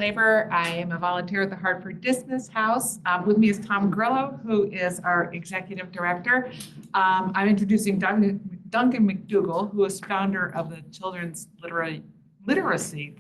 Labor. I am a volunteer at the Hartford Dismas House. With me is Tom Grillo, who is our executive director. I'm introducing Duncan McDougall, who is founder of the Children's Literacy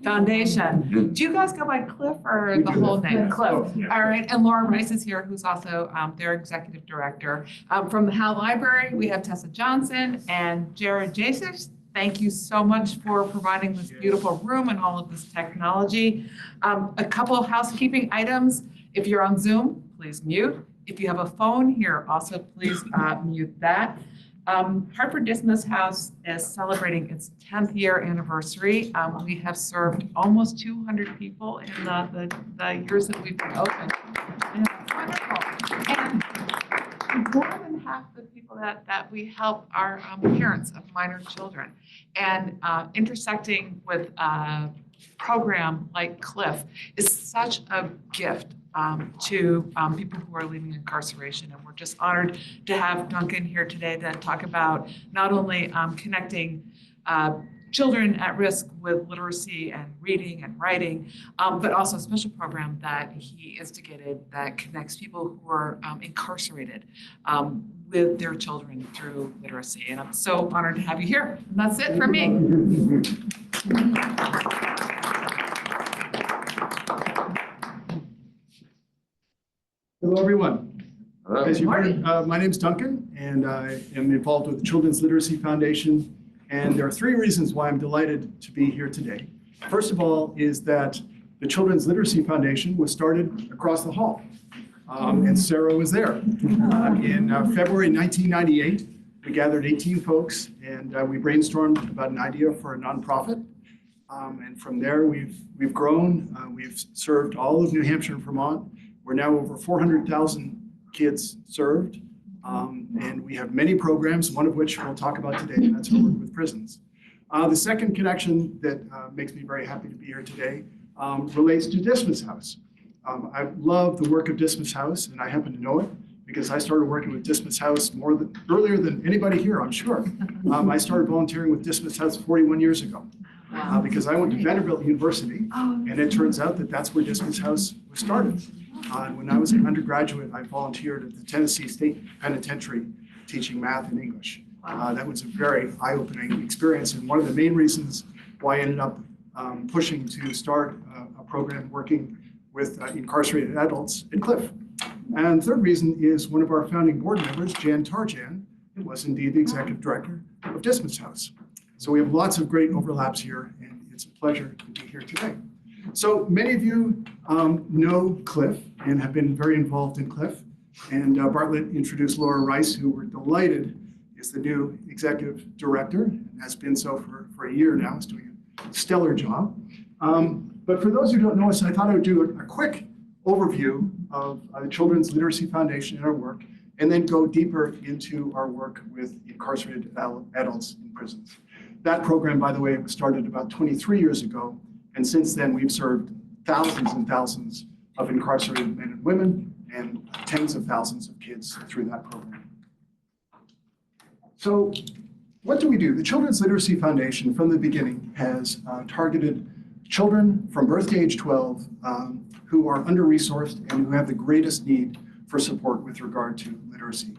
Foundation. Do you guys go by CLiF or the whole name? CLiF. Yeah. All right. And Laura Rice is here, who's also their executive director. From the Howe Library, we have Tessa Johnson and Jared Jasich. Thank you so much for providing this beautiful room and all of this technology. A couple of housekeeping items. If you're on Zoom, please mute. If you have a phone here, also please mute that. Hartford Dismas House is celebrating its 10th year anniversary. We have served almost 200 people in the years that we've been open. And it's wonderful. And more than half the people that we help are parents of minor children. And intersecting with a program like CLiF is such a gift to people who are leaving incarceration. And we're just honored to have Duncan here today to talk about not only connecting children at risk with literacy and reading and writing, but also a special program that he instigated that connects people who are incarcerated with their children through literacy. And I'm so honored to have you here. And that's it for me. Hello, everyone. Hello. As you heard, my name is Duncan, and I am involved with the Children's Literacy Foundation. And there are three reasons why I'm delighted to be here today. First of all is that the Children's Literacy Foundation was started across the hall, and Sarah was there. In February 1998, we gathered 18 folks, and we brainstormed about an idea for a nonprofit. And from there, we've grown. We've served all of New Hampshire and Vermont. We're now over 400,000 kids served, and we have many programs, one of which we'll talk about today, and that's our work with prisons. The second connection that makes me very happy to be here today relates to Dismas House. I love the work of Dismas House, and I happen to know it because I started working with Dismas House earlier than anybody here, I'm sure. I started volunteering with Dismas House 41 years ago. Because I went to Vanderbilt University, and it turns out that that's where Dismas House was started. When I was an undergraduate, I volunteered at the Tennessee State Penitentiary teaching math and English. That was a very eye-opening experience, and one of the main reasons why I ended up pushing to start a program working with incarcerated adults at CLiF. And the third reason is one of our founding board members, Jan Tarjan, who was indeed the executive director of Dismas House. So we have lots of great overlaps here, and it's a pleasure to be here today. So many of you know CLiF and have been very involved in CLiF. And Bartlett introduced Laura Rice, who we're delighted is the new executive director, and has been so for a year now, is doing a stellar job. But for those who don't know us, I thought I would do a quick overview of the Children's Literacy Foundation and our work, and then go deeper into our work with incarcerated adults in prisons. That program, by the way, was started about 23 years ago. And since then, we've served thousands and thousands of incarcerated men and women and tens of thousands of kids through that program. So what do we do? The Children's Literacy Foundation, from the beginning, has targeted children from birth to age 12 who are under-resourced and who have the greatest need for support with regard to literacy.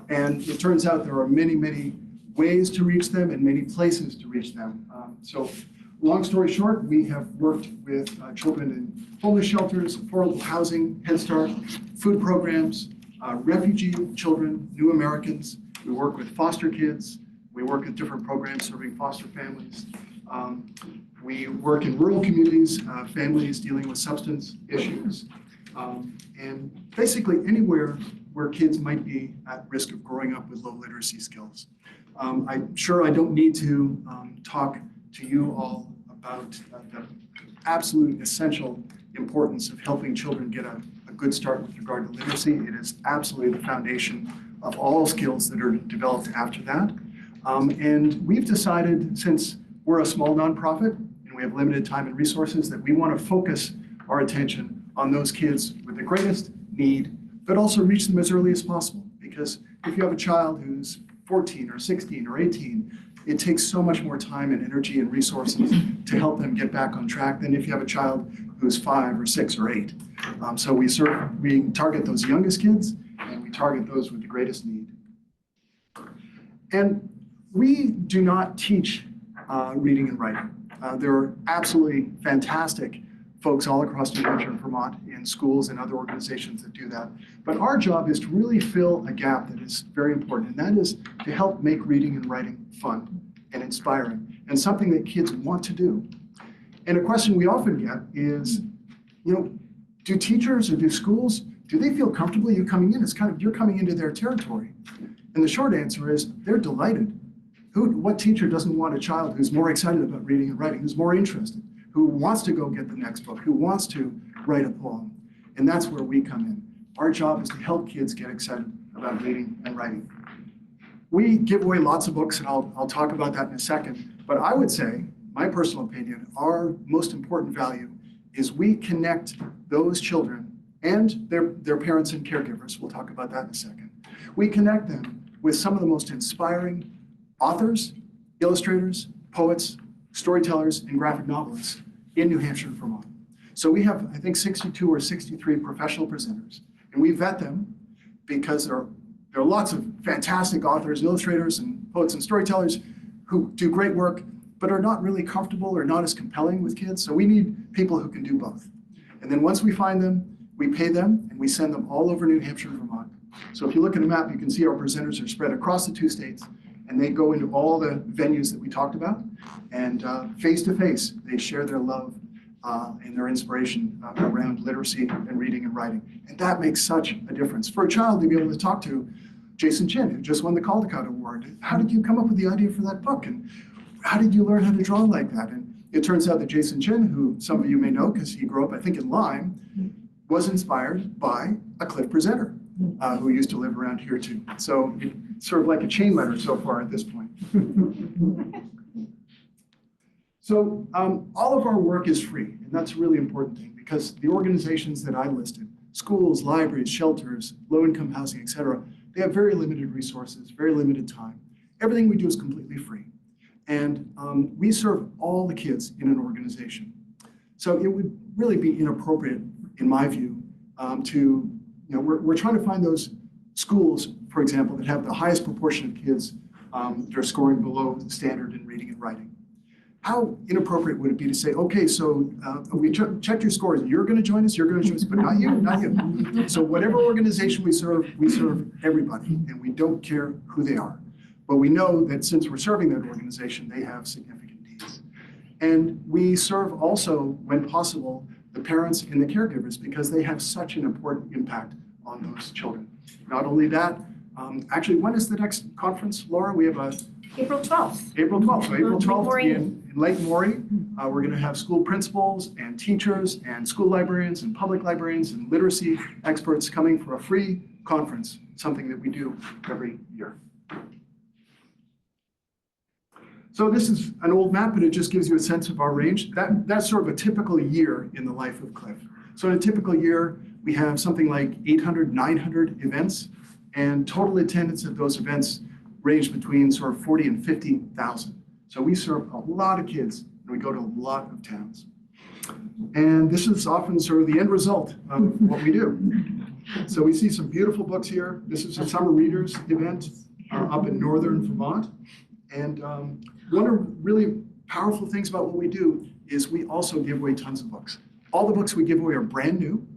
And it turns out there are many, many ways to reach them and many places to reach them. So long story short, we have worked with children in homeless shelters, affordable housing, Head Start, food programs, refugee children, new Americans. We work with foster kids. We work with different programs serving foster families. We work in rural communities, families dealing with substance issues, and basically anywhere where kids might be at risk of growing up with low literacy skills. I'm sure I don't need to talk to you all about the absolute essential importance of helping children get a good start with regard to literacy. It is absolutely the foundation of all skills that are developed after that. And we've decided, since we're a small nonprofit and we have limited time and resources, that we want to focus our attention on those kids with the greatest need, but also reach them as early as possible. Because if you have a child who's 14 or 16 or 18, it takes so much more time and energy and resources to help them get back on track than if you have a child who's 5 or 6 or 8. So we target those youngest kids, and we target those with the greatest need. And we do not teach reading and writing. There are absolutely fantastic folks all across New Hampshire and Vermont in schools and other organizations that do that. But our job is to really fill a gap that is very important, and that is to help make reading and writing fun and inspiring and something that kids want to do. And a question we often get is, do teachers or do schools, do they feel comfortable you coming in? It's kind of, you're coming into their territory. And the short answer is they're delighted. What teacher doesn't want a child who's more excited about reading and writing, who's more interested, who wants to go get the next book, who wants to write a poem? And that's where we come in. Our job is to help kids get excited about reading and writing. We give away lots of books, and I'll talk about that in a second. But I would say, my personal opinion, our most important value is we connect those children and their parents and caregivers. We'll talk about that in a second. We connect them with some of the most inspiring authors, illustrators, poets, storytellers, and graphic novelists in New Hampshire and Vermont. So we have, I think, 62 or 63 professional presenters, and we vet them because there are lots of fantastic authors, illustrators, and poets and storytellers who do great work, but are not really comfortable or not as compelling with kids. So we need people who can do both. And then once we find them, we pay them, and we send them all over New Hampshire and Vermont. So if you look at the map, you can see our presenters are spread across the 2 states, and they go into all the venues that we talked about. And face to face, they share their love and their inspiration around literacy and reading and writing. And that makes such a difference. For a child to be able to talk to Jason Chin, who just won the Caldecott Award, how did you come up with the idea for that book? And how did you learn how to draw like that? And it turns out that Jason Chin, who some of you may know because he grew up, I think, in Lyme, was inspired by a CLiF presenter who used to live around here too. So it's sort of like a chain letter so far at this point. So all of our work is free, and that's a really important thing because the organizations that I listed, schools, libraries, shelters, low-income housing, et cetera, they have very limited resources, very limited time. Everything we do is completely free. And we serve all the kids in an organization. So it would really be inappropriate, in my view, we're trying to find those schools, for example, that have the highest proportion of kids that are scoring below the standard in reading and writing. How inappropriate would it be to say, okay, so we checked your scores, you're going to join us, but not you, not you. So whatever organization we serve everybody, and we don't care who they are. But we know that since we're serving that organization, they have significant needs. And we serve also, when possible, the parents and the caregivers because they have such an important impact on those children. Not only that, actually, when is the next conference, Laura? We have April 12th. April 12th. So April 12th in Lake Maury. We're going to have school principals and teachers and school librarians and public librarians and literacy experts coming for a free conference, something that we do every year. So this is an old map, but it just gives you a sense of our range. That's sort of a typical year in the life of CLiF. So in a typical year, we have something like 800, 900 events, and total attendance at those events range between sort of 40 and 50,000. So we serve a lot of kids, and we go to a lot of towns. And this is often sort of the end result of what we do. So we see some beautiful books here. This is a summer readers event up in northern Vermont. And one of the really powerful things about what we do is we also give away tons of books. All the books we give away are brand new.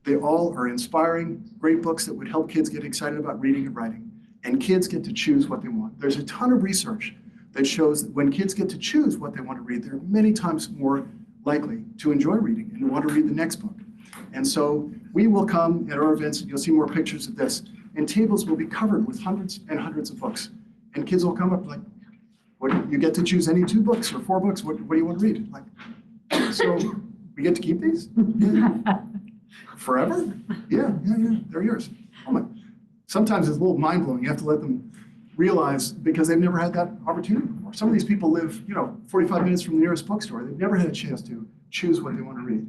They all are inspiring, great books that would help kids get excited about reading and writing. And kids get to choose what they want. There's a ton of research that shows that when kids get to choose what they want to read, they're many times more likely to enjoy reading and want to read the next book. And so we will come at our events, and you'll see more pictures of this, and tables will be covered with hundreds and hundreds of books. And kids will come up like, you get to choose any 2 books or 4 books. What do you want to read? Like, so we get to keep these? Yeah. Forever? Yeah, they're yours. Oh my. Sometimes it's a little mind-blowing. You have to let them realize because they've never had that opportunity before. Some of these people live, 45 minutes from the nearest bookstore. They've never had a chance to choose what they want to read.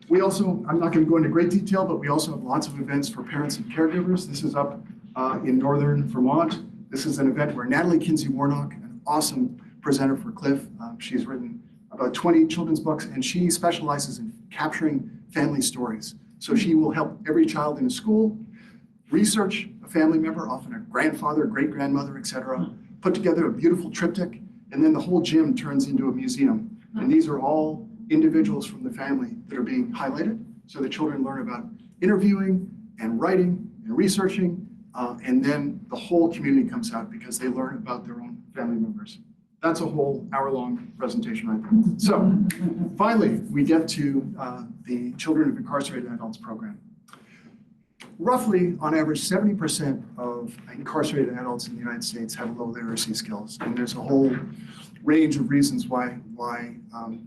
We also, I'm not going to go into great detail, but we also have lots of events for parents and caregivers. This is up in northern Vermont. This is an event where Natalie Kinsey Warnock, an awesome presenter for CLiF, she's written about 20 children's books, and she specializes in capturing family stories. So she will help every child in a school research a family member, often a grandfather, great-grandmother, etc., put together a beautiful triptych, and then the whole gym turns into a museum. And these are all individuals from the family that are being highlighted, so the children learn about interviewing and writing and researching, and then the whole community comes out because they learn about their own family members. That's a whole hour-long presentation right there. So finally, we get to the Children of Incarcerated Adults program. Roughly, on average, 70% of incarcerated adults in the United States have low literacy skills, and there's a whole range of reasons why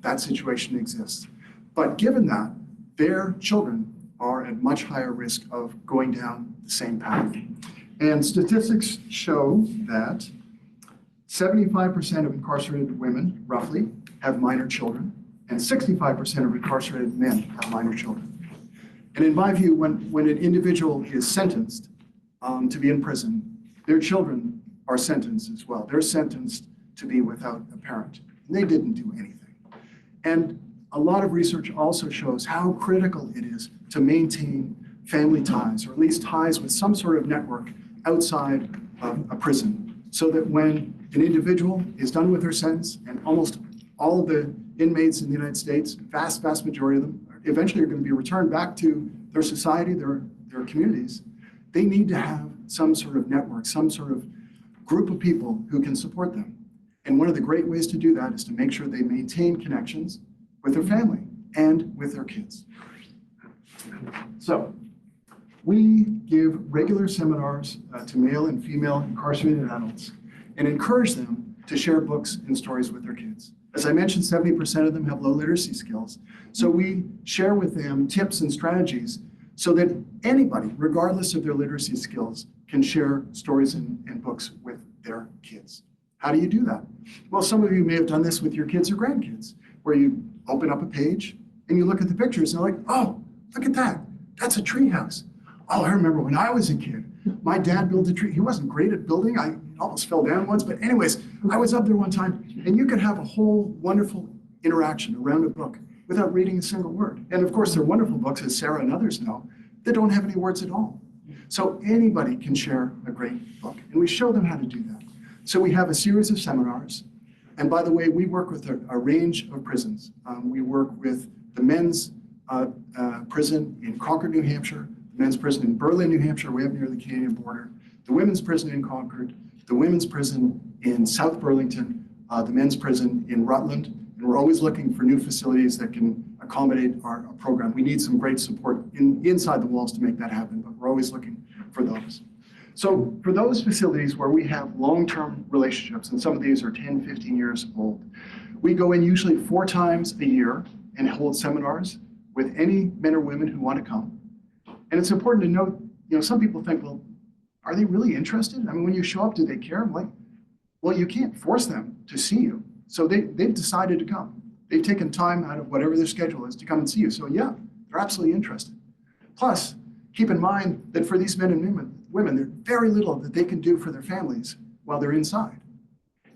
that situation exists. But given that, their children are at much higher risk of going down the same path. And statistics show that 75% of incarcerated women, roughly, have minor children, and 65% of incarcerated men have minor children. And in my view, when an individual is sentenced to be in prison, their children are sentenced as well. They're sentenced to be without a parent. And they didn't do anything. And a lot of research also shows how critical it is to maintain family ties, or at least ties with some sort of network outside of a prison, so that when an individual is done with their sentence, and almost all of the inmates in the United States, vast majority of them, eventually are going to be returned back to their society, their communities, they need to have some sort of network, some sort of group of people who can support them. And one of the great ways to do that is to make sure they maintain connections with their family and with their kids. So we give regular seminars to male and female incarcerated adults and encourage them to share books and stories with their kids. As I mentioned, 70% of them have low literacy skills. So we share with them tips and strategies so that anybody, regardless of their literacy skills, can share stories and books with their kids. How do you do that? Well, some of you may have done this with your kids or grandkids, where you open up a page and you look at the pictures and they're like, oh, look at that. That's a tree house. Oh, I remember when I was a kid, my dad built a tree. He wasn't great at building. I almost fell down once, but anyways, I was up there one time, and you could have a whole wonderful interaction around a book without reading a single word. And of course, there are wonderful books, as Sarah and others know, that don't have any words at all. So anybody can share a great book, and we show them how to do that. So we have a series of seminars, and by the way, we work with a range of prisons. We work with the men's prison in Concord, New Hampshire, the men's prison in Berlin, New Hampshire, way up near the Canadian border, the women's prison in Concord, the women's prison in South Burlington, the men's prison in Rutland, and we're always looking for new facilities that can accommodate our program. We need some great support inside the walls to make that happen, but we're always looking for those. So for those facilities where we have long-term relationships, and some of these are 10, 15 years old, we go in usually 4 times a year and hold seminars with any men or women who want to come. And it's important to note, some people think, well, are they really interested? I mean, when you show up, do they care? I'm like, well, you can't force them to see you. So they've decided to come. They've taken time out of whatever their schedule is to come and see you. So yeah, they're absolutely interested. Plus, keep in mind that for these men and women, there's very little that they can do for their families while they're inside.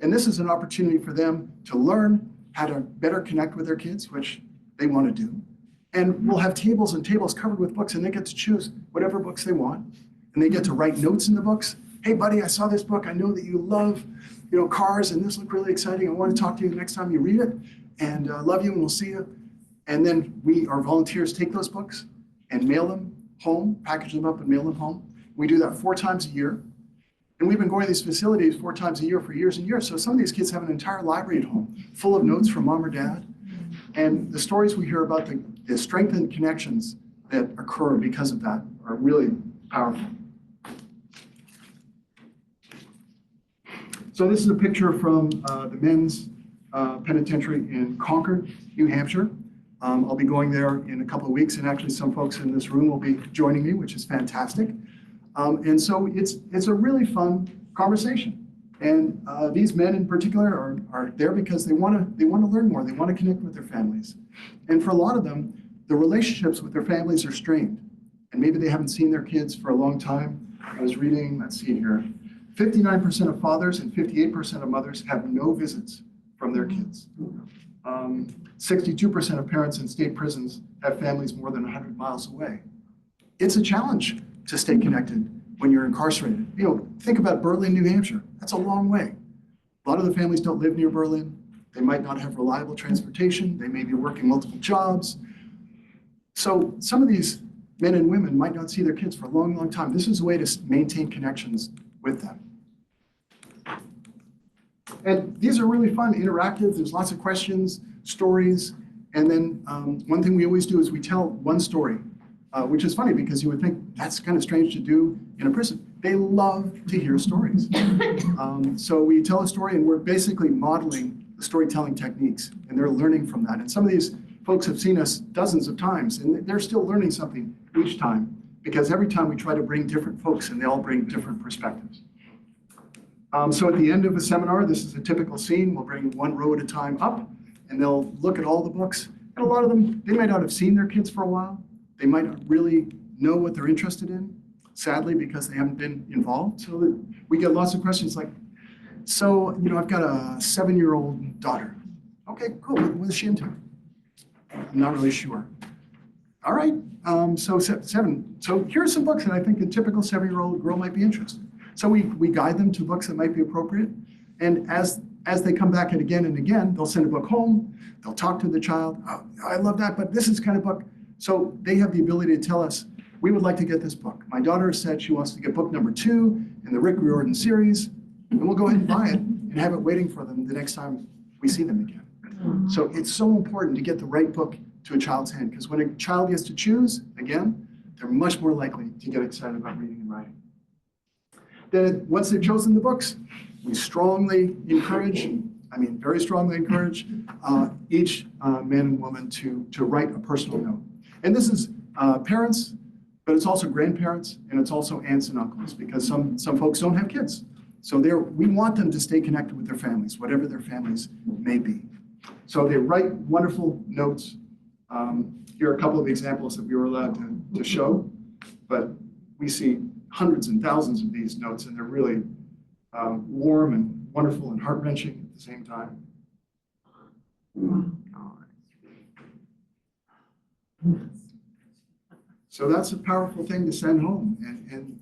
And this is an opportunity for them to learn how to better connect with their kids, which they want to do. And we'll have tables and tables covered with books, and they get to choose whatever books they want. And they get to write notes in the books. Hey, buddy, I saw this book. I know that you love, cars, and this looked really exciting. I want to talk to you the next time you read it. And love you, and we'll see you. And then our volunteers take those books and mail them home, package them up and mail them home. We do that 4 times a year. And we've been going to these facilities 4 times a year for years and years. So some of these kids have an entire library at home full of notes from mom or dad. And the stories we hear about the strengthened connections that occur because of that are really powerful. So this is a picture from the men's penitentiary in Concord, New Hampshire. I'll be going there in a couple of weeks, and actually some folks in this room will be joining me, which is fantastic. And so it's a really fun conversation. And these men in particular are there because they want to learn more. They want to connect with their families. And for a lot of them, the relationships with their families are strained. And maybe they haven't seen their kids for a long time. I was reading, let's see here, 59% of fathers and 58% of mothers have no visits from their kids. 62% of parents in state prisons have families more than 100 miles away. It's a challenge to stay connected when you're incarcerated. You know, think about Berlin, New Hampshire. That's a long way. A lot of the families don't live near Berlin. They might not have reliable transportation. They may be working multiple jobs. So some of these men and women might not see their kids for a long, long time. This is a way to maintain connections with them. And these are really fun, interactive. There's lots of questions, stories. And then one thing we always do is we tell one story, which is funny because you would think that's kind of strange to do in a prison. They love to hear stories. So we tell a story and we're basically modeling the storytelling techniques and they're learning from that. And some of these folks have seen us dozens of times and they're still learning something each time because every time we try to bring different folks and they all bring different perspectives. So at the end of a seminar, this is a typical scene. We'll bring one row at a time up and they'll look at all the books. And a lot of them, they might not have seen their kids for a while. They might not really know what they're interested in, sadly, because they haven't been involved. So we get lots of questions like, so, you know, I've got a 7-year-old daughter. Okay, cool, what is she into? I'm not really sure. All right, so here are some books that I think a typical 7-year-old girl might be interested. So we guide them to books that might be appropriate. And as they come back and again, they'll send a book home, they'll talk to the child, oh, I love that, but this is kind of book. So they have the ability to tell us, we would like to get this book. My daughter said she wants to get book number 2 in the Rick Riordan series, and we'll go ahead and buy it and have it waiting for them the next time we see them again. So it's so important to get the right book to a child's hand, because when a child gets to choose, again, they're much more likely to get excited about reading and writing. Then once they've chosen the books, we strongly encourage, very strongly encourage each man and woman to write a personal note. And this is parents, but it's also grandparents, and it's also aunts and uncles, because some folks don't have kids. So we want them to stay connected with their families, whatever their families may be. So they write wonderful notes. Here are a couple of examples that we were allowed to show, but we see hundreds and thousands of these notes, and they're really warm and wonderful and heart-wrenching at the same time. So that's a powerful thing to send home. And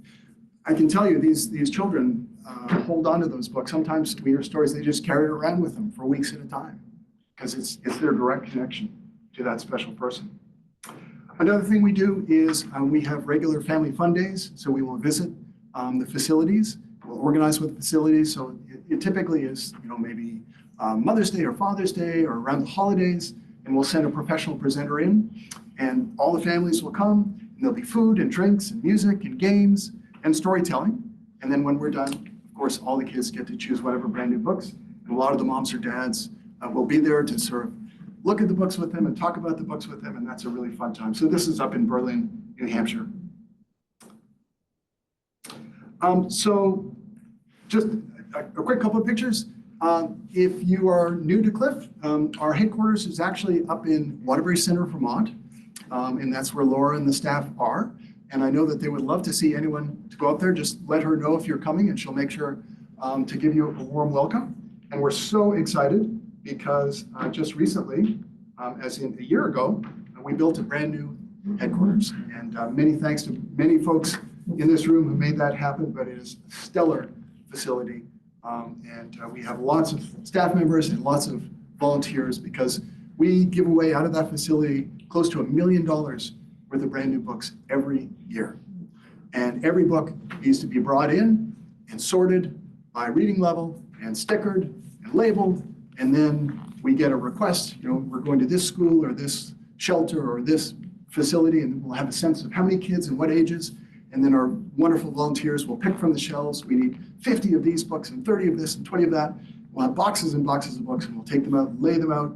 I can tell you, these children hold on to those books. Sometimes we hear stories, they just carry it around with them for weeks at a time because it's their direct connection to that special person. Another thing we do is we have regular family fun days. So we will visit the facilities. We'll organize with facilities. So it typically is, maybe Mother's Day or Father's Day or around the holidays. And we'll send a professional presenter in. And all the families will come. And there'll be food and drinks and music and games and storytelling. And then when we're done, of course, all the kids get to choose whatever brand new books. And a lot of the moms or dads will be there to sort of look at the books with them and talk about the books with them, and that's a really fun time. So this is up in Berlin, New Hampshire. So just a quick couple of pictures. If you are new to CLiF, our headquarters is actually up in Waterbury Center, Vermont, and that's where Laura and the staff are. And I know that they would love to see anyone to go up there. Just let her know if you're coming, and she'll make sure to give you a warm welcome. And we're so excited because just recently, as in a year ago, we built a brand new headquarters. And many thanks to many folks in this room who made that happen, but it is a stellar facility. And we have lots of staff members and lots of volunteers because we give away out of that facility close to $1 million worth of brand new books every year. And every book needs to be brought in and sorted by reading level and stickered and labeled. And then we get a request, we're going to this school or this shelter or this facility, and we'll have a sense of how many kids and what ages. And then our wonderful volunteers will pick from the shelves. We need 50 of these books and 30 of this and 20 of that. We'll have boxes and boxes of books, and we'll take them out, lay them out,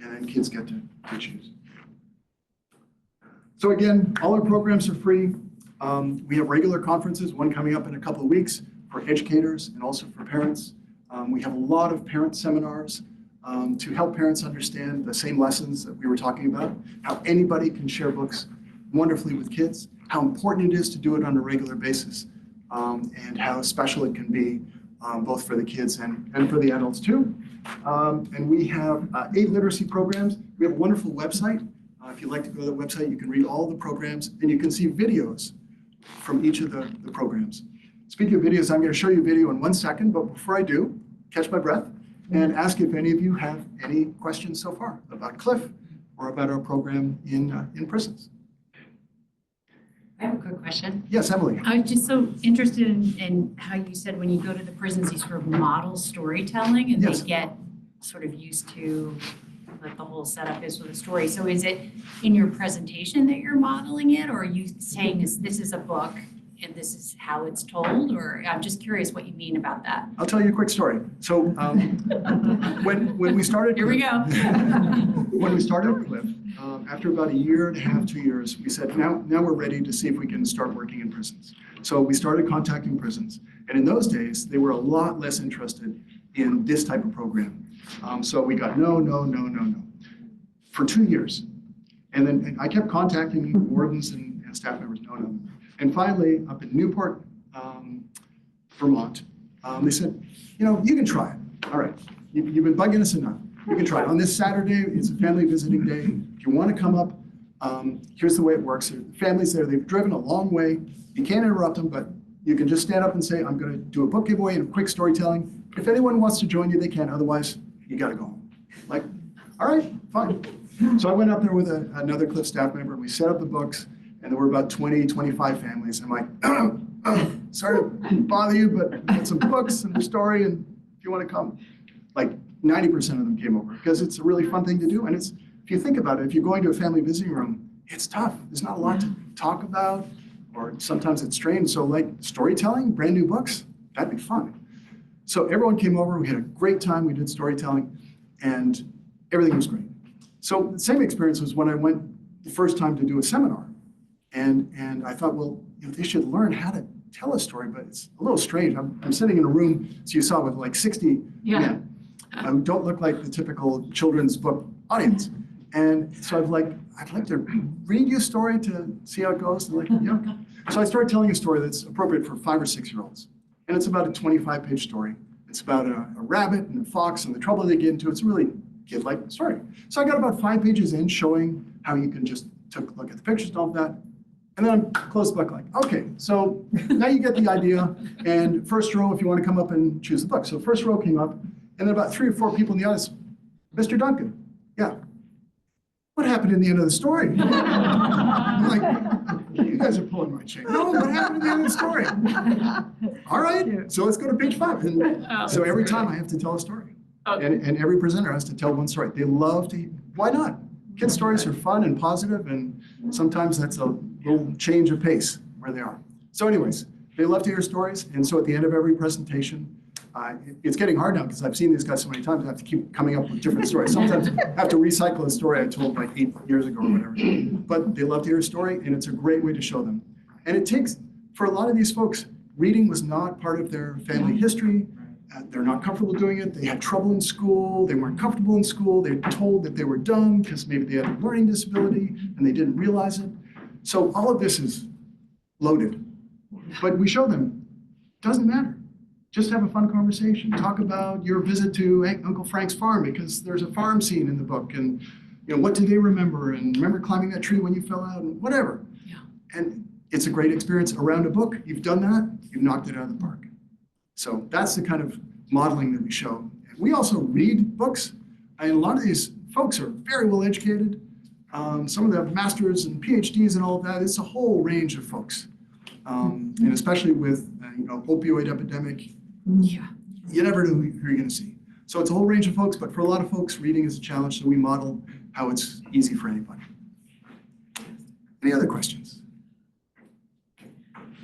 and then kids get to choose. So again, all our programs are free. We have regular conferences, one coming up in a couple of weeks for educators and also for parents. We have a lot of parent seminars to help parents understand the same lessons that we were talking about, how anybody can share books wonderfully with kids, how important it is to do it on a regular basis, and how special it can be, both for the kids and for the adults too. And we have 8 literacy programs. We have a wonderful website. If you'd like to go to the website, you can read all the programs and you can see videos from each of the programs. Speaking of videos, I'm going to show you a video in 1 second, but before I do, catch my breath and ask if any of you have any questions so far about CLiF or about our program in prisons. I have a quick question. Yes, Emily. I was just so interested in how you said when you go to the prisons, you sort of model storytelling and Yes. they get sort of used to what the whole setup is with a story. So is it in your presentation that you're modeling it, or are you saying this is a book and this is how it's told? Or I'm just curious what you mean about that. I'll tell you a quick story. So when we started, Here we go. when we started CLiF, after about 1.5 years, 2 years, we said, now we're ready to see if we can start working in prisons. So we started contacting prisons. And in those days, they were a lot less interested in this type of program. So we got no for 2 years. And then I kept contacting wardens and staff members, no. And finally, up in Newport, Vermont, they said, you can try it. All right, you've been bugging us enough. You can try it. On this Saturday, it's a family visiting day. If you want to come up, here's the way it works. There are families there, they've driven a long way. You can't interrupt them, but you can just stand up and say, I'm going to do a book giveaway and a quick storytelling. If anyone wants to join you, they can. Otherwise, you got to go home. Like, all right, fine. So I went up there with another CLiF staff member, and we set up the books, and there were about 20, 25 families. And I'm like, sorry to bother you, but we got some books and a story, and if you want to come. Like 90% of them came over because it's a really fun thing to do. And it's, if you think about it, if you're going to a family visiting room, it's tough. There's not a lot to talk about, or sometimes it's strange. So like storytelling, brand new books, that'd be fun. So everyone came over, we had a great time, we did storytelling, and everything was great. So the same experience was when I went the first time to do a seminar. And I thought, well, they should learn how to tell a story, but it's a little strange. I'm sitting in a room, as you saw, with like 60 men who don't look like the typical children's book audience. And so I'd like to read you a story to see how it goes. And So I started telling a story that's appropriate for 5 or 6 year olds. And it's about a 25-page story. It's about a rabbit and a fox and the trouble they get into. It's a really kid-like story. So I got about 5 pages in showing how you can just take a look at the pictures and all of that. And then I closed the book like, okay, so now you get the idea. And first row, if you want to come up and choose the book. So first row came up, and then about 3 or 4 people in the audience, Mr. Duncan, yeah. What happened in the end of the story? I'm like, you guys are pulling my chain. No, what happened at the end of the story? All right, so let's go to page 5. And so every time I have to tell a story. And every presenter has to tell one story. They love to, why not? Kids' stories are fun and positive, and sometimes that's a little change of pace where they are. So anyways, they love to hear stories, and so at the end of every presentation, it's getting hard now because I've seen these guys so many times, I have to keep coming up with different stories. Sometimes I have to recycle a story I told like 8 years ago or whatever. But they love to hear a story, and it's a great way to show them. And it takes, for a lot of these folks, reading was not part of their family history. They're not comfortable doing it. They had trouble in school. They weren't comfortable in school. They're told that they were dumb because maybe they had a learning disability and they didn't realize it. So all of this is loaded. But we show them, doesn't matter. Just have a fun conversation. Talk about your visit to Uncle Frank's farm because there's a farm scene in the book. And what do they remember? And remember climbing that tree when you fell out and whatever. Yeah. And it's a great experience around a book. You've done that. You've knocked it out of the park. So that's the kind of modeling that we show. We also read books. And a lot of these folks are very well educated. Some of them have masters and PhDs and all of that. It's a whole range of folks. And especially with opioid epidemic, you never know who you're going to see. So it's a whole range of folks, but for a lot of folks, reading is a challenge. So we model how it's easy for anybody. Any other questions?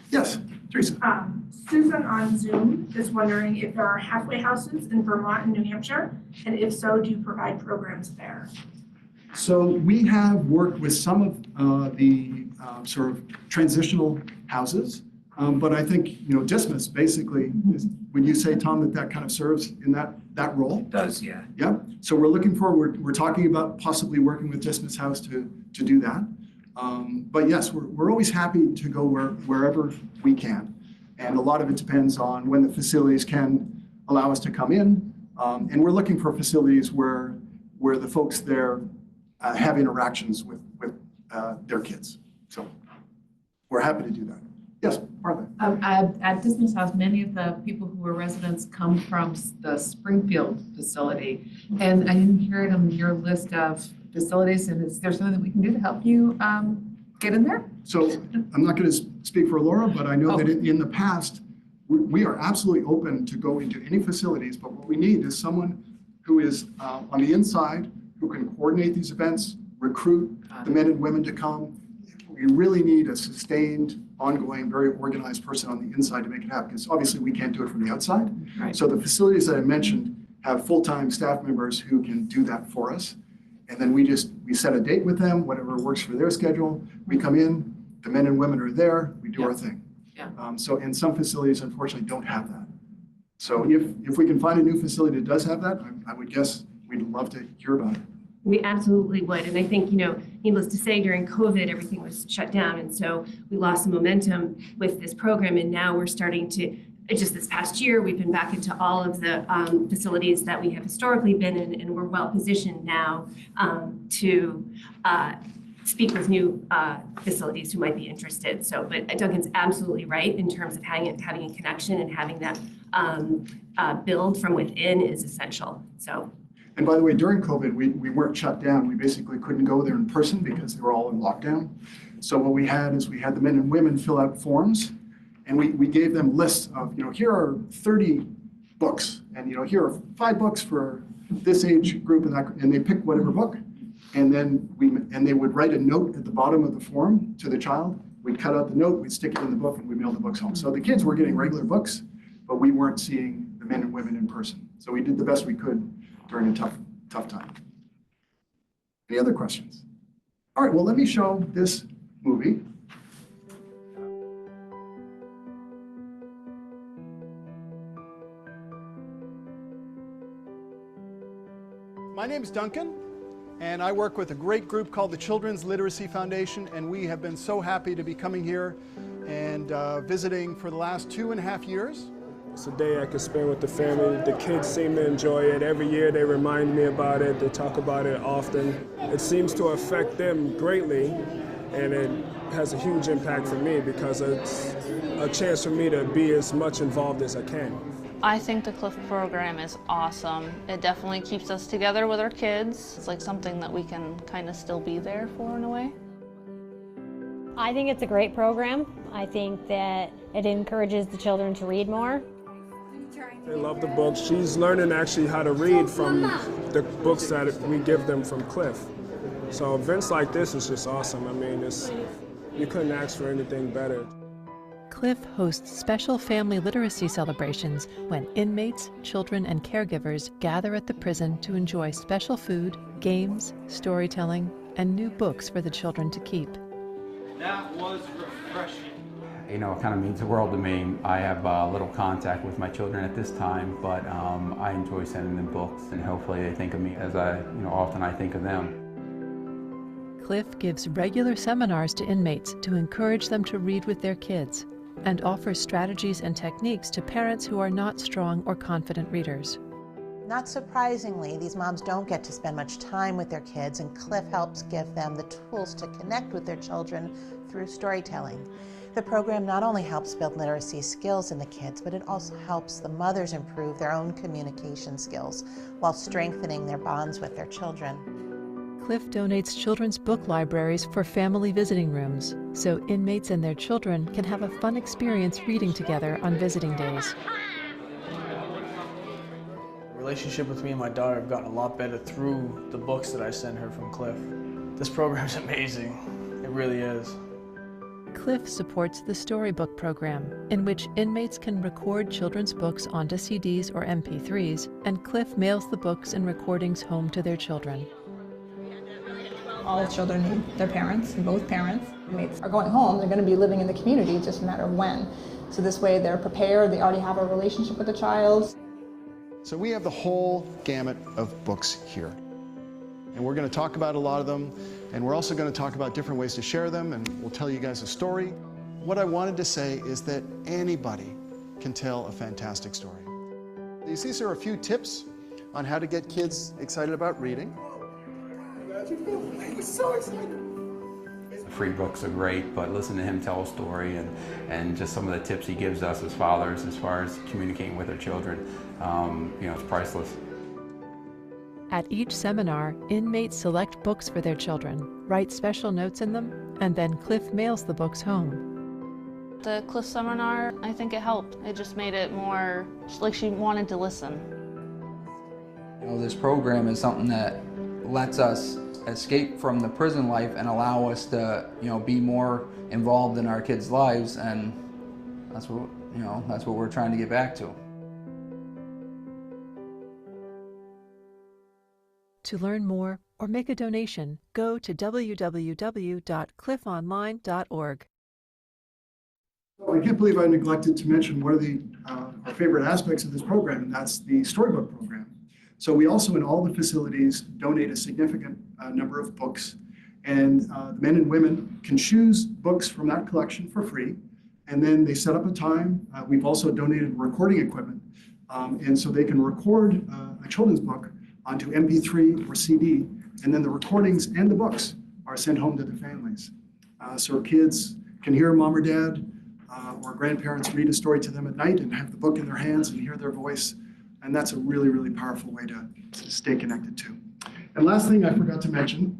Yes, Teresa. Susan on Zoom is wondering if there are halfway houses in Vermont and New Hampshire, and if so, do you provide programs there? So we have worked with some of the sort of transitional houses, but I think Dismas basically is, would you say, Tom, that kind of serves in that role? It does, yeah. Yeah. So we're looking for, we're talking about possibly working with Dismas House to do that. But yes, we're always happy to go wherever we can. And a lot of it depends on when the facilities can allow us to come in. And we're looking for facilities where the folks there have interactions with their kids. So we're happy to do that. Yes, Martha. At Dismas House, many of the people who were residents come from the Springfield facility. And I didn't hear it on your list of facilities. And is there something that we can do to help you get in there? So I'm not going to speak for Laura, but I know that in the past, we are absolutely open to go into any facilities, but what we need is someone who is on the inside, who can coordinate these events, recruit the men and women to come. We really need a sustained, ongoing, very organized person on the inside to make it happen, because obviously we can't do it from the outside. Right. So the facilities that I mentioned have full-time staff members who can do that for us. And then we set a date with them, whatever works for their schedule. We come in, the men and women are there, we do our thing. Yeah. So and some facilities unfortunately don't have that. So if we can find a new facility that does have that, I would guess we'd love to hear about it. We absolutely would. And I think, needless to say, during COVID, everything was shut down. And so we lost some momentum with this program. And now we're starting to, just this past year, we've been back into all of the facilities that we have historically been in, and we're well positioned now to speak with new facilities who might be interested. So, but Duncan's absolutely right in terms of having a connection and having that build from within is essential. So. And by the way, during COVID, we weren't shut down. We basically couldn't go there in person because they were all in lockdown. So what we had is we had the men and women fill out forms, and we gave them lists of, here are 30 books, and here are 5 books for this age group, and they picked whatever book, and then they would write a note at the bottom of the form to the child. We'd cut out the note, we'd stick it in the book, and we'd mail the books home. So the kids were getting regular books, but we weren't seeing the men and women in person. So we did the best we could during a tough time. Any other questions? All right, well, let me show this movie. My name is Duncan, and I work with a great group called the Children's Literacy Foundation, and we have been so happy to be coming here and visiting for the last 2.5 years. It's a day I can spend with the family. The kids seem to enjoy it. Every year they remind me about it. They talk about it often. It seems to affect them greatly, and it has a huge impact for me because it's a chance for me to be as much involved as I can. I think the CLiF program is awesome. It definitely keeps us together with our kids. It's like something that we can kind of still be there for in a way. I think it's a great program. I think that it encourages the children to read more. They love the books. She's learning actually how to read from the books that we give them from CLiF. So events like this is just awesome. I mean, you couldn't ask for anything better. CLiF hosts special family literacy celebrations when inmates, children, and caregivers gather at the prison to enjoy special food, games, storytelling, and new books for the children to keep. That was refreshing. It kind of means the world to me. I have little contact with my children at this time, but I enjoy sending them books, and hopefully they think of me as often I think of them. CLiF gives regular seminars to inmates to encourage them to read with their kids, and offers strategies and techniques to parents who are not strong or confident readers. Not surprisingly, these moms don't get to spend much time with their kids, and CLiF helps give them the tools to connect with their children through storytelling. The program not only helps build literacy skills in the kids, but it also helps the mothers improve their own communication skills while strengthening their bonds with their children. CLiF donates children's book libraries for family visiting rooms, so inmates and their children can have a fun experience reading together on visiting days. The relationship with me and my daughter have gotten a lot better through the books that I send her from CLiF. This program's amazing. It really is. CLiF supports the Storybook program, in which inmates can record children's books onto CDs or MP3s, and CLiF mails the books and recordings home to their children. All children need their parents, and both parents. Inmates are going home, they're going to be living in the community, it's just a matter of when. So this way they're prepared, they already have a relationship with the child. So we have the whole gamut of books here. And we're going to talk about a lot of them, and we're also going to talk about different ways to share them, and we'll tell you guys a story. What I wanted to say is that anybody can tell a fantastic story. These are a few tips on how to get kids excited about reading. He was so excited. Free books are great, but listen to him tell a story and just some of the tips he gives us as fathers as far as communicating with our children, it's priceless. At each seminar, inmates select books for their children, write special notes in them, and then CLiF mails the books home. The CLiF seminar, I think it helped. It just made it more like she wanted to listen. This program is something that lets us escape from the prison life and allow us to, be more involved in our kids' lives, and that's what we're trying to get back to. To learn more or make a donation, go to www.clifonline.org. I can't believe I neglected to mention one of our favorite aspects of this program, and that's the storybook program. So we also, in all the facilities, donate a significant number of books, and the men and women can choose books from that collection for free, and then they set up a time. We've also donated recording equipment, and so they can record a children's book onto MP3 or CD, and then the recordings and the books are sent home to the families. So kids can hear mom or dad or grandparents read a story to them at night and have the book in their hands and hear their voice. And that's a really, really powerful way to stay connected to. And last thing I forgot to mention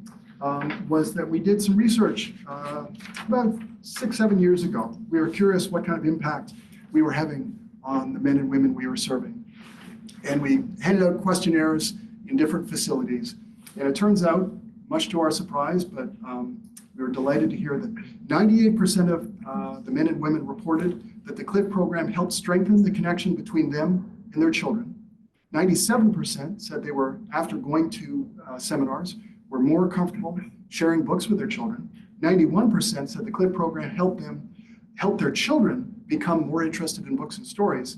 was that we did some research about 6-7 years ago. We were curious what kind of impact we were having on the men and women we were serving. And we handed out questionnaires in different facilities. And it turns out, much to our surprise, but we were delighted to hear that 98% of the men and women reported that the CLiF program helped strengthen the connection between them and their children. 97% said they were, after going to seminars, were more comfortable sharing books with their children. 91% said the CLiF program helped their children become more interested in books and stories.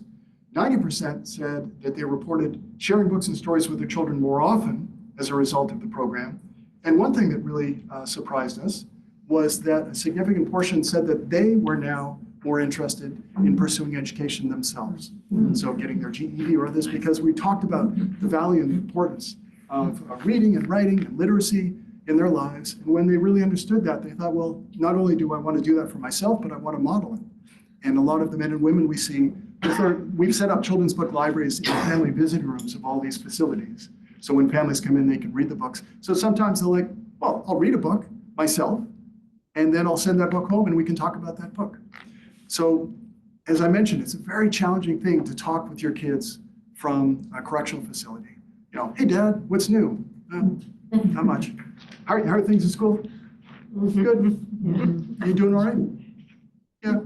90% said that they reported sharing books and stories with their children more often as a result of the program. And one thing that really surprised us was that a significant portion said that they were now more interested in pursuing education themselves. And so getting their GED or others, because we talked about the value and the importance of reading and writing and literacy in their lives. And when they really understood that, they thought, well, not only do I want to do that for myself, but I want to model it. And a lot of the men and women we see, we've set up children's book libraries in family visiting rooms of all these facilities. So when families come in, they can read the books. So sometimes they're like, well, I'll read a book myself, and then I'll send that book home and we can talk about that book. So as I mentioned, it's a very challenging thing to talk with your kids from a correctional facility. Hey Dad, what's new? Not much. How are things at school? Good. You doing all right? Yeah.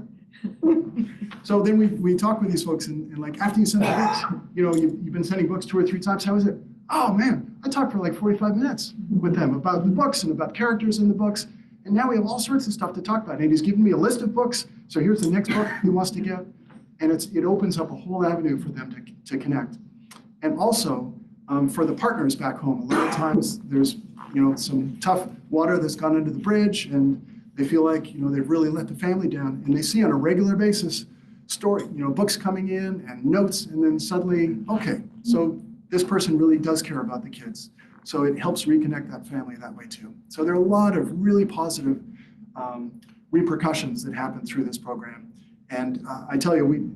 So then we talk with these folks and like after you send the books, you've been sending books 2 or 3 times. How is it? Oh man, I talked for like 45 minutes with them about the books and about characters in the books. And now we have all sorts of stuff to talk about. And he's given me a list of books. So here's the next book he wants to get. And it opens up a whole avenue for them to connect. And also for the partners back home, a lot of times there's some tough water that's gone under the bridge and they feel like they've really let the family down. And they see on a regular basis books coming in and notes, and then suddenly, okay, so this person really does care about the kids. So it helps reconnect that family that way too. So there are a lot of really positive repercussions that happen through this program. And I tell you,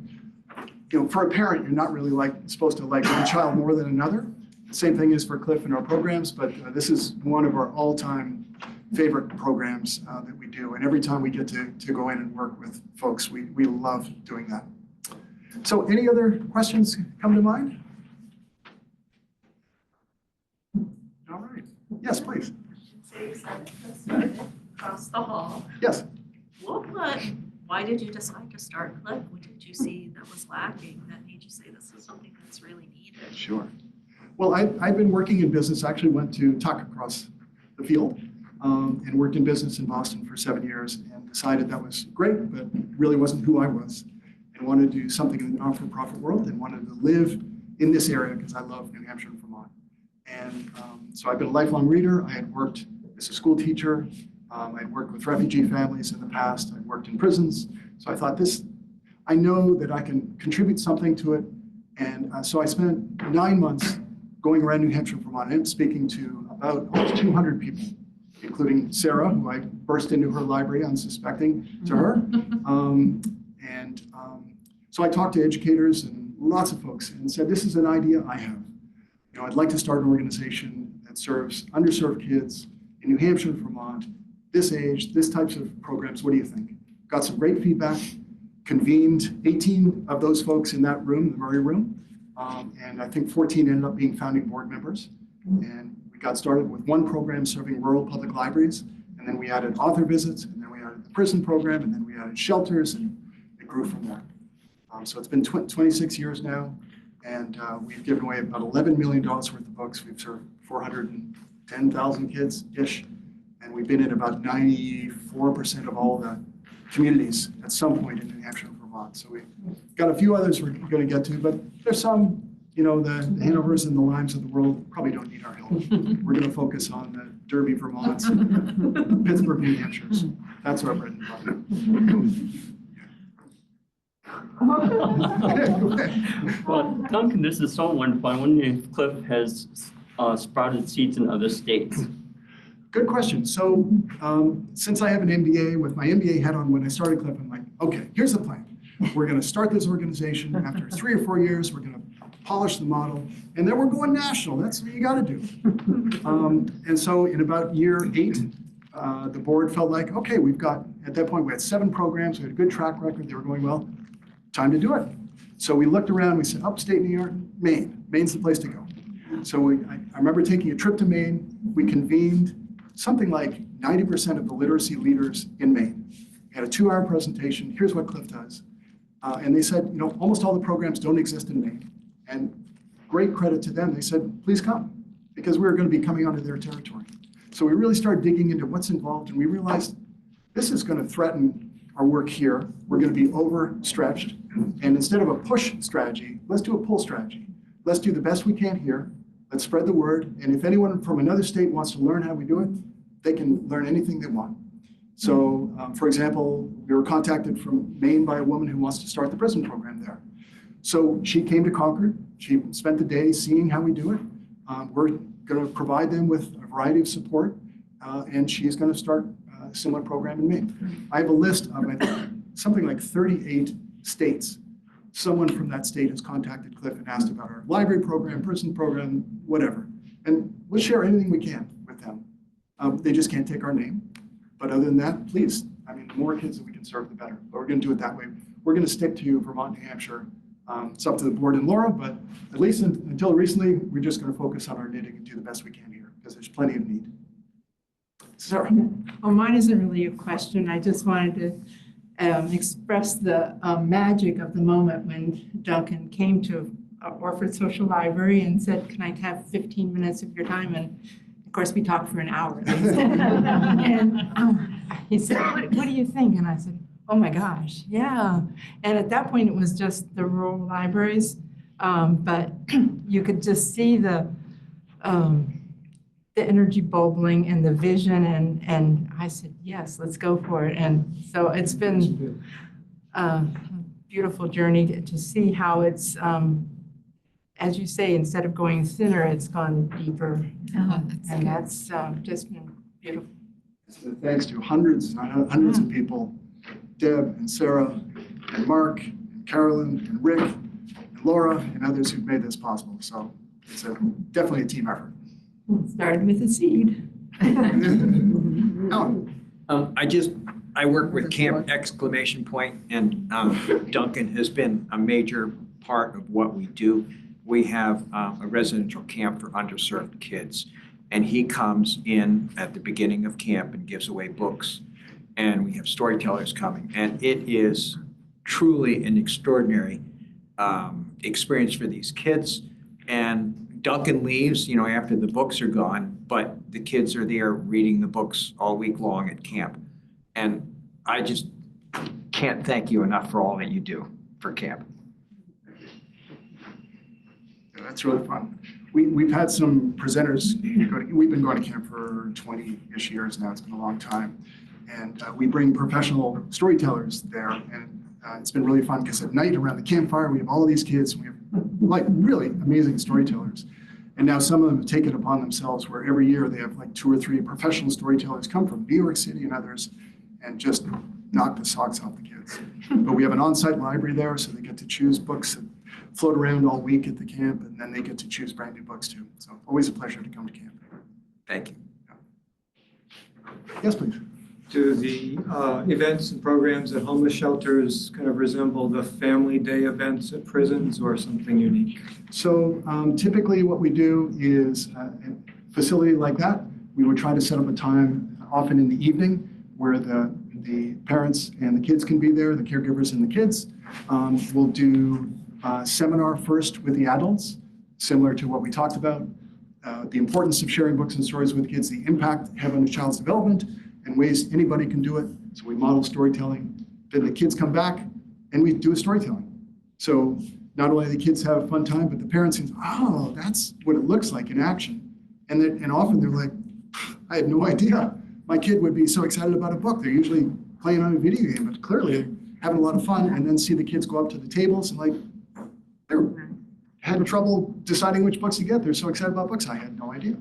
for a parent, you're not really supposed to like one child more than another. The same thing is for CLiF in our programs, but this is one of our all-time favorite programs that we do. And every time we get to go in and work with folks, we love doing that. So any other questions come to mind? All right. Yes, please. So you said that started across the hall. Yes. Why did you decide to start CLiF? What did you see that was lacking that made you say this is something that's really needed? Sure. Well, I've been working in business. I actually went to Tuck across the field and worked in business in Boston for 7 years and decided that was great, but really wasn't who I was, and wanted to do something in the not-for-profit world and wanted to live in this area because I love New Hampshire and Vermont. And so I've been a lifelong reader. I had worked as a school teacher I'd worked with refugee families in the past. I'd worked in prisons. So I thought I know that I can contribute something to it. And so I spent 9 months going around New Hampshire, Vermont, and speaking to about almost 200 people, including Sarah, who I burst into her library unsuspecting to her. So I talked to educators and lots of folks and said, this is an idea I have. I'd like to start an organization that serves underserved kids in New Hampshire and Vermont, this age, this types of programs. What do you think? Got some great feedback, convened 18 of those folks in that room, the Murray room, and I think 14 ended up being founding board members. And we got started with one program serving rural public libraries, and then we added author visits, and then we added the prison program, and then we added shelters, and it grew from there. So it's been 26 years now, and we've given away about $11 million worth of books. We've served 410,000 kids-ish, and we've been in about 94% of all the communities at some point in New Hampshire and Vermont. So we've got a few others we're going to get to, but there's some, the Hanovers and the Limes of the world probably don't need our help. We're going to focus on the Derby, Vermont, Pittsburgh, New Hampshires. That's our bread and butter. Well, Duncan, this is so wonderful. I'm wondering if CLiF has sprouted seeds in other states. Good question. So since I have an MBA, with my MBA hat on, when I started CLiF, I'm like, okay, here's the plan. We're going to start this organization. After 3 or 4 years, we're going to polish the model, and then we're going national. That's what you got to do. And so in about year 8, the board felt like, okay, at that point, we had 7 programs. We had a good track record. They were going well. Time to do it. So we looked around. We said, upstate New York, Maine. Maine's the place to go. So I remember taking a trip to Maine. We convened something like 90% of the literacy leaders in Maine. We had a 2-hour presentation. Here's what CLiF does. And they said, almost all the programs don't exist in Maine. And great credit to them. They said, please come, because we're going to be coming onto their territory. So we really started digging into what's involved, and we realized this is going to threaten our work here. We're going to be overstretched. And instead of a push strategy, let's do a pull strategy. Let's do the best we can here. Let's spread the word. And if anyone from another state wants to learn how we do it, they can learn anything they want. So, for example, we were contacted from Maine by a woman who wants to start the prison program there. So she came to Concord. She spent the day seeing how we do it. We're going to provide them with a variety of support, and she's going to start a similar program in Maine. I have a list of, I think, something like 38 states. Someone from that state has contacted CLiF and asked about our library program, prison program, whatever. And we'll share anything we can with them. They just can't take our name. But other than that, please, the more kids that we can serve, the better. But we're going to do it that way. We're going to stick to Vermont, New Hampshire. It's up to the board and Laura, but at least until recently, we're just going to focus on our knitting and do the best we can here, because there's plenty of need. Sarah. Well, mine isn't really a question. I just wanted to express the magic of the moment when Duncan came to Orford Social Library and said, can I have 15 minutes of your time? And of course, we talked for an hour. And he said, what do you think? And I said, oh my gosh, yeah. And at that point, it was just the rural libraries. But you could just see the energy bubbling and the vision. And I said, yes, let's go for it. And so it's been a beautiful journey to see how it's, as you say, instead of going thinner, it's gone deeper. And that's just been beautiful. So thanks to hundreds and hundreds of people, Deb and Sarah and Mark and Carolyn and Rick and Laura and others who've made this possible. So it's definitely a team effort. Started with a seed. I work with Camp ! And Duncan has been a major part of what we do. We have a residential camp for underserved kids, and he comes in at the beginning of camp and gives away books, and we have storytellers coming, and it is truly an extraordinary experience for these kids. And Duncan leaves, after the books are gone, but the kids are there reading the books all week long at camp. And I just can't thank you enough for all that you do for camp. Yeah, that's really fun. We've had some presenters, we've been going to camp for 20-ish years now, it's been a long time. And we bring professional storytellers there, and it's been really fun because at night around the campfire, we have all these kids, we have like really amazing storytellers. And now some of them have taken it upon themselves where every year they have like 2 or 3 professional storytellers come from New York City and others and just knock the socks off the kids. But we have an on-site library there, so they get to choose books that float around all week at the camp, and then they get to choose brand new books too. So always a pleasure to come to camp. Thank you. Yes, please. Do the events and programs at homeless shelters kind of resemble the family day events at prisons or something unique? So typically what we do is a facility like that, we would try to set up a time often in the evening where the parents and the kids can be there, the caregivers and the kids. We'll do a seminar first with the adults, similar to what we talked about, the importance of sharing books and stories with kids, the impact they have on a child's development, and ways anybody can do it. So we model storytelling. Then the kids come back and we do a storytelling. So not only the kids have a fun time, but the parents think, oh, that's what it looks like in action. And often they're like, I had no idea. My kid would be so excited about a book. They're usually playing on a video game, but clearly they're having a lot of fun. And then see the kids go up to the tables and like, they're having trouble deciding which books to get. They're so excited about books. I had no idea.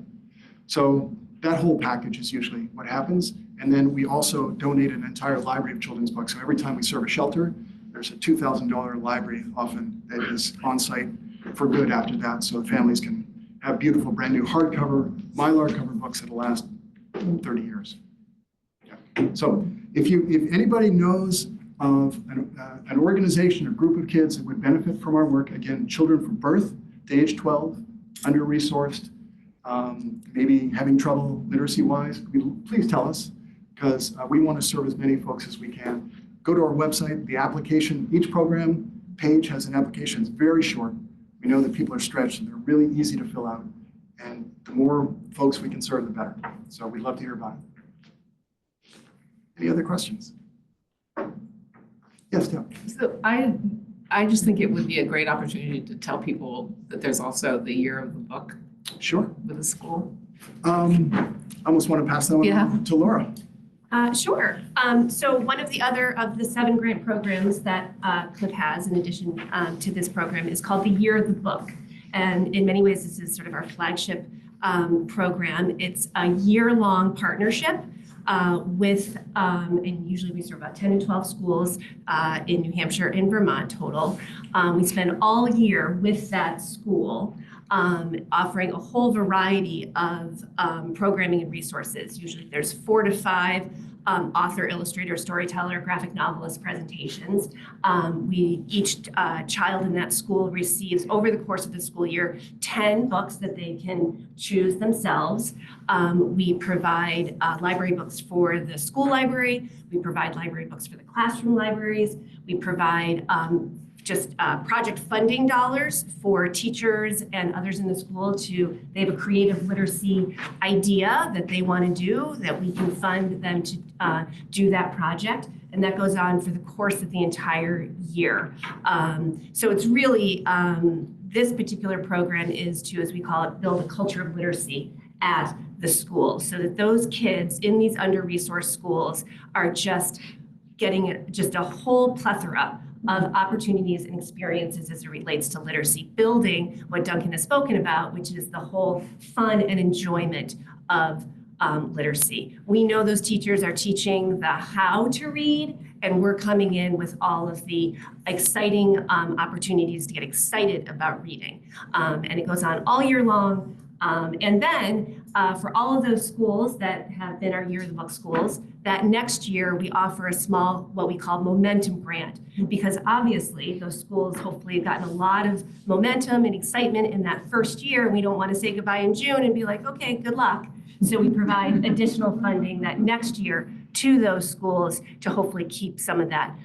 So that whole package is usually what happens. And then we also donate an entire library of children's books. So every time we serve a shelter, there's a $2,000 library often that is on site for good after that. So the families can have beautiful brand new hardcover, Mylar cover books that'll last 30 years. Yeah. So if anybody knows of an organization or group of kids that would benefit from our work, again, children from birth to age 12, under-resourced, maybe having trouble literacy-wise, please tell us, because we want to serve as many folks as we can. Go to our website, the application, each program page has an application. It's very short. We know that people are stretched and they're really easy to fill out. And the more folks we can serve, the better. So we'd love to hear about it. Any other questions? Yes, Deb. So I just think it would be a great opportunity to tell people that there's also the year of the book. Sure. With the school. I almost want to pass that one to Laura. Sure. So one of the other of the 7 grant programs that CLiF has in addition to this program is called the Year of the Book. And in many ways, this is sort of our flagship program. It's a year-long partnership with, and usually we serve about 10 to 12 schools in New Hampshire and Vermont total. We spend all year with that school offering a whole variety of programming and resources. Usually there's 4 to 5 author, illustrator, storyteller, graphic novelist presentations. Each child in that school receives, over the course of the school year, 10 books that they can choose themselves. We provide library books for the school library. We provide library books for the classroom libraries. We provide project funding dollars for teachers and others in the school they have a creative literacy idea that they want to do, that we can fund them to do that project. And that goes on for the course of the entire year. So it's really, this particular program is to, as we call it, build a culture of literacy at the school so that those kids in these under-resourced schools are just getting just a whole plethora of opportunities and experiences as it relates to literacy, building what Duncan has spoken about, which is the whole fun and enjoyment of literacy. We know those teachers are teaching the how to read, and we're coming in with all of the exciting opportunities to get excited about reading. And it goes on all year long. And then for all of those schools that have been our Year of the Book schools, that next year we offer a small, what we call momentum grant, because obviously those schools hopefully have gotten a lot of momentum and excitement in that first year. We don't want to say goodbye in June and be like, okay, good luck. So we provide additional funding that next year to those schools to hopefully keep some of that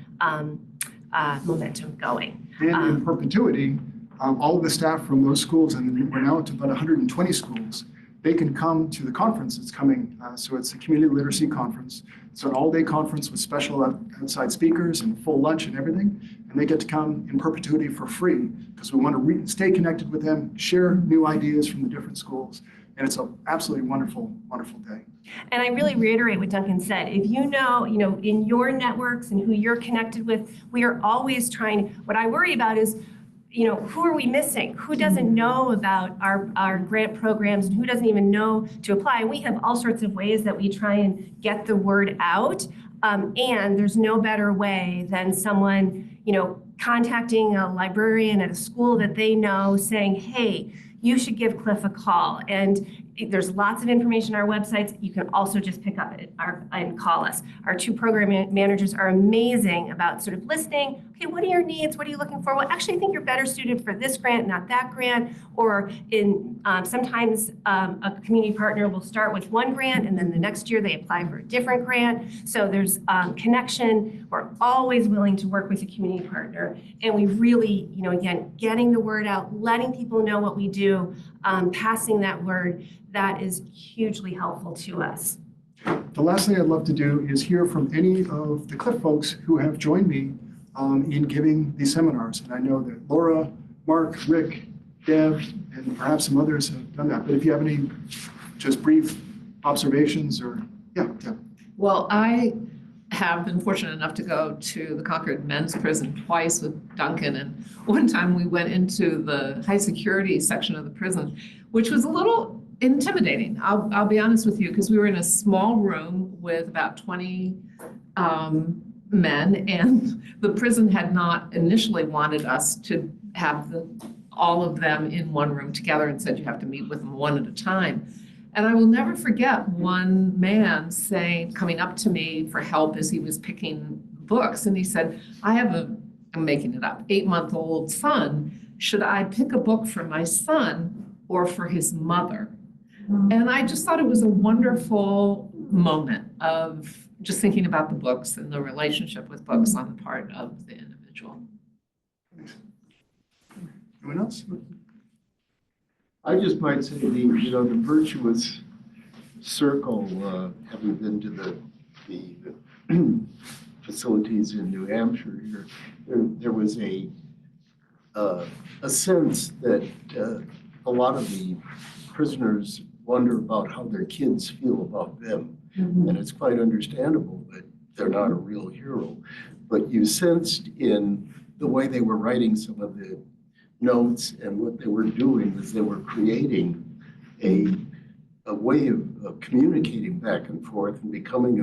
momentum going. And in perpetuity, all of the staff from those schools, and we're now to about 120 schools, they can come to the conference that's coming. So it's a community literacy conference. It's an all-day conference with special outside speakers and full lunch and everything. and they get to come in perpetuity for free because we want to stay connected with them, share new ideas from the different schools. And it's an absolutely wonderful, wonderful day. And I really reiterate what Duncan said. If you know, in your networks and who you're connected with, we are always trying. What I worry about is, who are we missing? Who doesn't know about our grant programs and who doesn't even know to apply? And we have all sorts of ways that we try and get the word out. And there's no better way than someone, contacting a librarian at a school that they know saying, hey, you should give CLiF a call. And there's lots of information on our websites. You can also just pick up and call us. Our 2 program managers are amazing about sort of listening. Okay, what are your needs? What are you looking for? Well, actually, I think you're better suited for this grant, not that grant. Or sometimes a community partner will start with one grant and then the next year they apply for a different grant. So there's connection. We're always willing to work with a community partner. And we really, again, getting the word out, letting people know what we do, passing that word, that is hugely helpful to us. The last thing I'd love to do is hear from any of the CLiF folks who have joined me in giving these seminars. And I know that Laura, Mark, Rick, Deb, and perhaps some others have done that. But if you have any just brief observations or, yeah. Well, I have been fortunate enough to go to the Concord Men's Prison twice with Duncan. And one time we went into the high security section of the prison, which was a little intimidating. I'll be honest with you, because we were in a small room with about 20 men, and the prison had not initially wanted us to have all of them in one room together and said you have to meet with them one at a time. And I will never forget one man coming up to me for help as he was picking books, and he said, I have I'm making it up, 8-month-old son. Should I pick a book for my son or for his mother? And I just thought it was a wonderful moment of just thinking about the books and the relationship with books on the part of the individual. Anyone else? I just might say the virtuous circle, having been to the facilities in New Hampshire here, there was a sense that a lot of the prisoners wonder about how their kids feel about them. Mm-hmm. And it's quite understandable that they're not a real hero. But you sensed in the way they were writing some of the notes and what they were doing was they were creating a way of communicating back and forth and becoming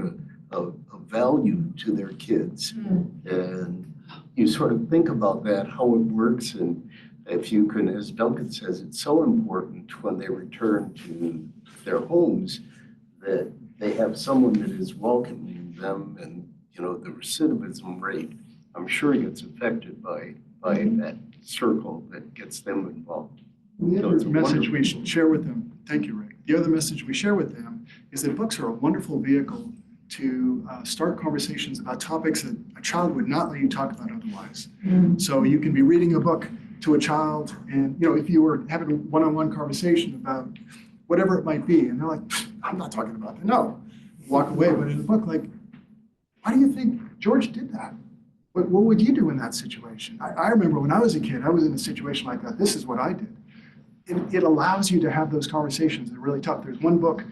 a value to their kids. Mm-hmm. And you sort of think about that, how it works, and if you can, as Duncan says, it's so important when they return to their homes that they have someone that is welcoming them, and the recidivism rate, I'm sure, gets affected by that circle that gets them involved. The other message we share with them, thank you, Rick. The other message we share with them is that books are a wonderful vehicle to start conversations about topics that a child would not let you talk about otherwise. Mm-hmm. So you can be reading a book to a child, and if you were having a one-on-one conversation about whatever it might be, and they're like, I'm not talking about that. No, walk away. But in a book, like, why do you think George did that? What would you do in that situation? I remember when I was a kid, I was in a situation like that. This is what I did. It allows you to have those conversations that are really tough. There's one book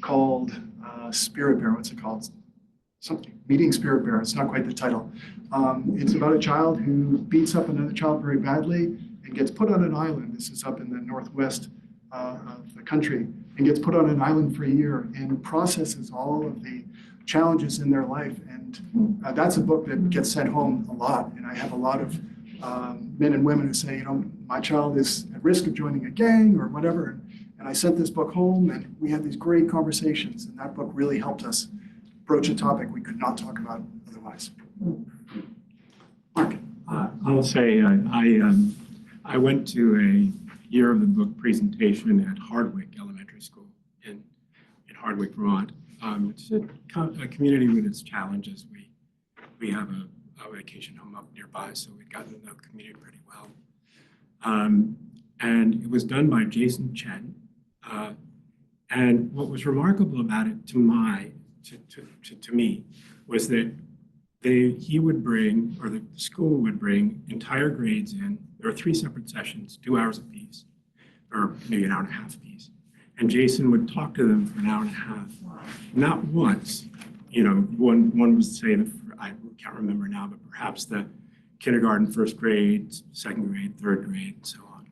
called Spirit Bear. What's it called? Something. Meeting Spirit Bear. It's not quite the title. It's about a child who beats up another child very badly and gets put on an island. This is up in the northwest of the country, and gets put on an island for a year and processes all of the challenges in their life. And that's a book that gets sent home a lot. And I have a lot of men and women who say, my child is at risk of joining a gang or whatever. And I sent this book home, and we had these great conversations. And that book really helped us broach a topic we could not talk about otherwise. Mark. I'll say I went to a Year of the Book presentation at Hardwick Elementary School in Hardwick, Vermont. It's a community with its challenges. We have a vacation home up nearby, so we've gotten to know the community pretty well. And it was done by Jason Chen. And what was remarkable about it to me was that he would bring, or the school would bring entire grades in. There were 3 separate sessions, 2 hours apiece, or maybe an hour and a half apiece. And Jason would talk to them for an hour and a half. Not once, one was saying, I can't remember now, but perhaps the kindergarten, 1st grade, 2nd grade, 3rd grade, and so on.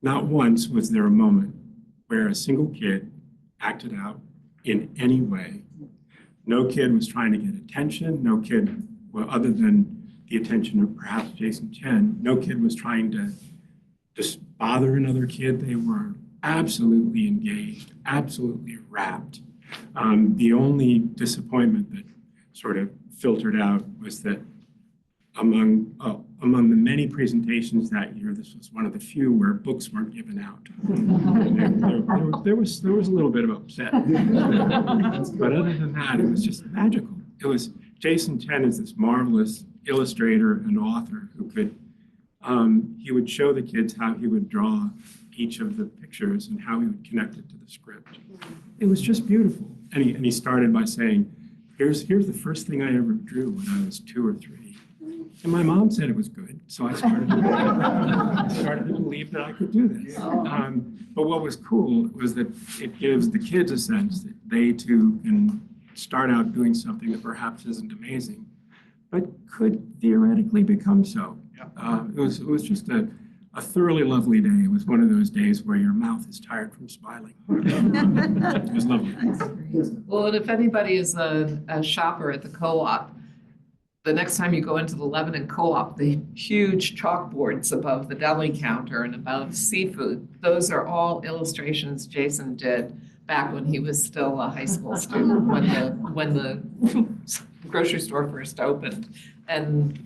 Not once was there a moment where a single kid acted out in any way. No kid was trying to get attention. No kid, well, other than the attention of perhaps Jason Chen, no kid was trying to just bother another kid. They were absolutely engaged, absolutely rapt. The only disappointment that sort of filtered out was that among the many presentations that year, this was one of the few where books weren't given out. There was a little bit of upset. But other than that, it was just magical. It was, Jason Chen is this marvelous illustrator and author who could, he would show the kids how he would draw each of the pictures and how he would connect it to the script. It was just beautiful. And he started by saying, here's the first thing I ever drew when I was 2 or 3. And my mom said it was good, so I started to believe that I could do this. But what was cool was that it gives the kids a sense that they too can start out doing something that perhaps isn't amazing, but could theoretically become so. It was just a thoroughly lovely day. It was one of those days where your mouth is tired from smiling. It was lovely. Well, and if anybody is a shopper at the co-op, the next time you go into the Lebanon Co-op, the huge chalkboards above the deli counter and above seafood, those are all illustrations Jason did back when he was still a high school student, when the grocery store first opened. And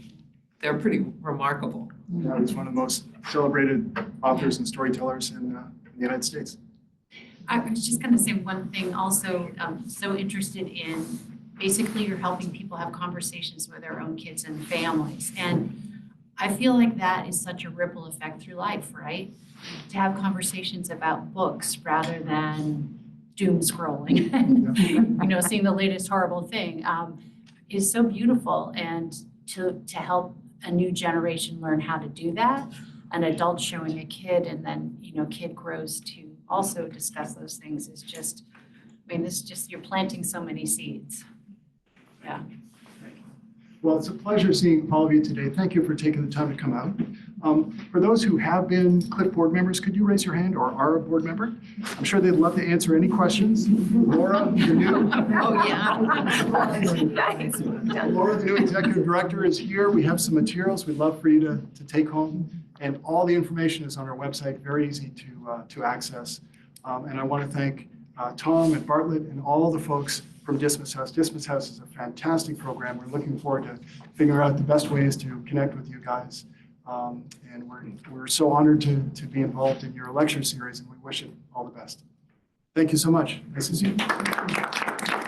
they're pretty remarkable. Yeah, he's one of the most celebrated authors and storytellers in the United States. I was just going to say one thing also. I'm so interested in, basically you're helping people have conversations with their own kids and families. And I feel like that is such a ripple effect through life, right? To have conversations about books rather than doom scrolling and seeing the latest horrible thing is so beautiful. And to help a new generation learn how to do that, an adult showing a kid, and then kid grows to also discuss those things is just, you're planting so many seeds. Yeah. Well, it's a pleasure seeing all of you today. Thank you for taking the time to come out. For those who have been CLiF board members, could you raise your hand, or are a board member? I'm sure they'd love to answer any questions. Laura, the new. Oh, yeah. Laura, the new executive director, is here. We have some materials we'd love for you to take home. And all the information is on our website, very easy to access. And I want to thank Tom at Bartlett and all the folks from Dismas House. Dismas House is a fantastic program. We're looking forward to figuring out the best ways to connect with you guys. And we're so honored to be involved in your lecture series, and we wish it all the best. Thank you so much. Nice to see you.